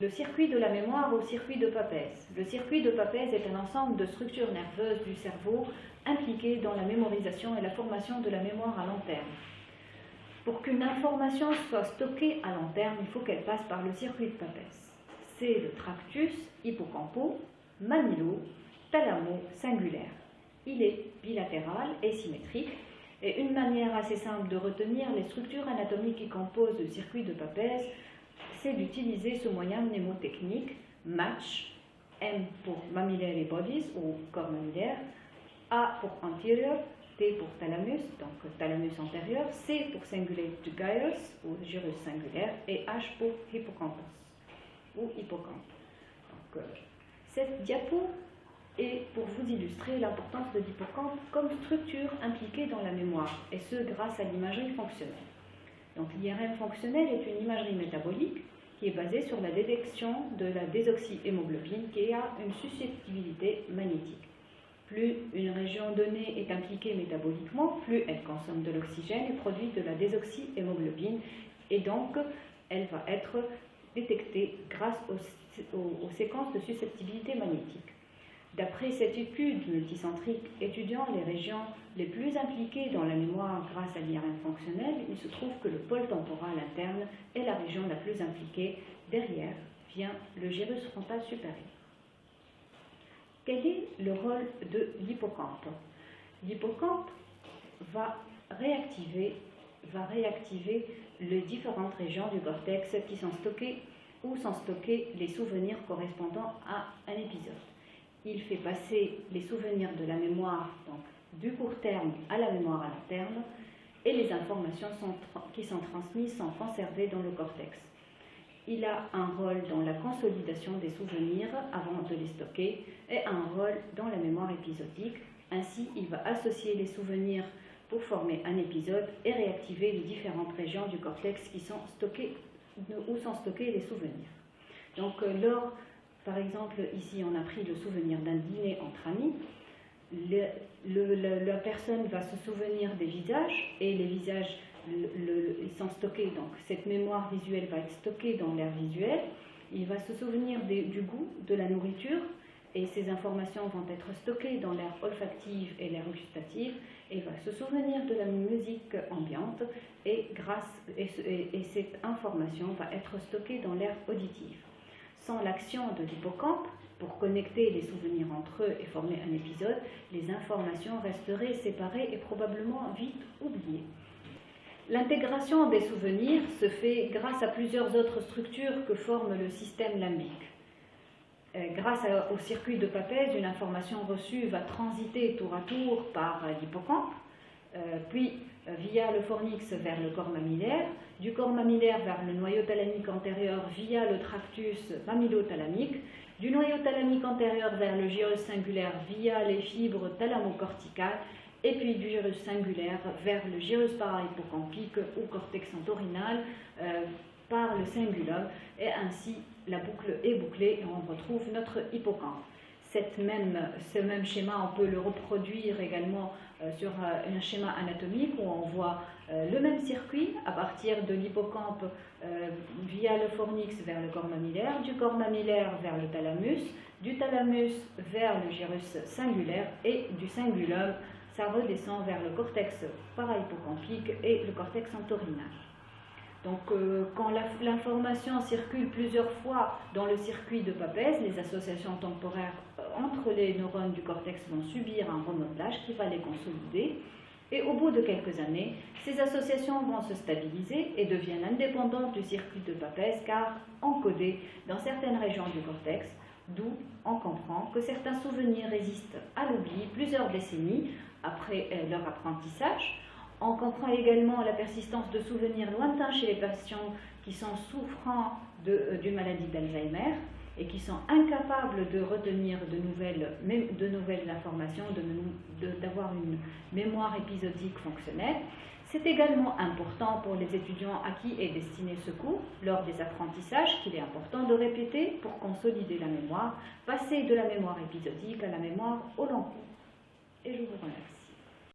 Le circuit de la mémoire au circuit de Papez. Le circuit de Papez est un ensemble de structures nerveuses du cerveau impliquées dans la mémorisation et la formation de la mémoire à long terme. Pour qu'une information soit stockée à long terme, il faut qu'elle passe par le circuit de Papez. C'est le tractus hippocampo-mamilo-thalamo-singulaire. Il est bilatéral et symétrique, et une manière assez simple de retenir les structures anatomiques qui composent le circuit de Papez, c'est d'utiliser ce moyen mnémotechnique MATCH, M pour mammillary bodies ou corps mammillaire, A pour anterior, T pour thalamus, donc thalamus antérieur, C pour cingulate gyrus ou gyrus singulaire et H pour hippocampus ou hippocampe. Donc, cette diapo est pour vous illustrer l'importance de l'hippocampe comme structure impliquée dans la mémoire, et ce grâce à l'imagerie fonctionnelle. Donc l'IRM fonctionnelle est une imagerie métabolique qui est basée sur la détection de la désoxyhémoglobine qui a une susceptibilité magnétique. Plus une région donnée est impliquée métaboliquement, plus elle consomme de l'oxygène et produit de la désoxyhémoglobine, et donc elle va être détectée grâce aux séquences de susceptibilité magnétique. D'après cette étude multicentrique étudiant les régions les plus impliquées dans la mémoire grâce à l'IRM fonctionnel, il se trouve que le pôle temporal interne est la région la plus impliquée. Derrière vient le gyrus frontal supérieur. Quel est le rôle de l'hippocampe? L'hippocampe va réactiver les différentes régions du cortex qui sont stockées ou sont stockés les souvenirs correspondant à un épisode. Il fait passer les souvenirs de la mémoire, donc du court terme à la mémoire à long terme, et les informations qui sont transmises sont conservées dans le cortex. Il a un rôle dans la consolidation des souvenirs avant de les stocker et un rôle dans la mémoire épisodique. Ainsi, il va associer les souvenirs pour former un épisode et réactiver les différentes régions du cortex qui sont stockées, où sont stockés les souvenirs. Donc, par exemple, ici, on a pris le souvenir d'un dîner entre amis. La personne va se souvenir des visages, et les visages ils sont stockés, donc cette mémoire visuelle va être stockée dans l'aire visuel. Il va se souvenir du goût de la nourriture, et ces informations vont être stockées dans l'aire olfactive et l'aire gustative, et il va se souvenir de la musique ambiante, et cette information va être stockée dans l'aire auditive. Sans l'action de l'hippocampe, pour connecter les souvenirs entre eux et former un épisode, les informations resteraient séparées et probablement vite oubliées. L'intégration des souvenirs se fait grâce à plusieurs autres structures que forme le système limbique. Grâce au circuit de Papez, une information reçue va transiter tour à tour par l'hippocampe, puis via le fornix vers le corps mammillaire, du corps mammillaire vers le noyau thalamique antérieur via le tractus mammilothalamique, du noyau thalamique antérieur vers le gyrus singulaire via les fibres thalamocorticales, et puis du gyrus singulaire vers le gyrus parahippocampique ou cortex entorhinal par le cingulum, et ainsi la boucle est bouclée et on retrouve notre hippocampe. Ce même schéma, on peut le reproduire également sur un schéma anatomique où on voit le même circuit à partir de l'hippocampe via le fornix vers le corps mammillaire, du corps mammillaire vers le thalamus, du thalamus vers le gyrus singulaire, et du cingulum, ça redescend vers le cortex parahippocampique et le cortex entorhinal. Donc, quand l'information circule plusieurs fois dans le circuit de Papez, les associations temporaires entre les neurones du cortex vont subir un remodelage qui va les consolider. Et au bout de quelques années, ces associations vont se stabiliser et deviennent indépendantes du circuit de Papez car encodées dans certaines régions du cortex, d'où on comprend que certains souvenirs résistent à l'oubli plusieurs décennies après leur apprentissage. On comprend également la persistance de souvenirs lointains chez les patients qui sont souffrant d'une maladie d'Alzheimer et qui sont incapables de retenir de nouvelles informations, d'avoir une mémoire épisodique fonctionnelle. C'est également important pour les étudiants à qui est destiné ce cours, lors des apprentissages, qu'il est important de répéter pour consolider la mémoire, passer de la mémoire épisodique à la mémoire au long cours. Et je vous remercie.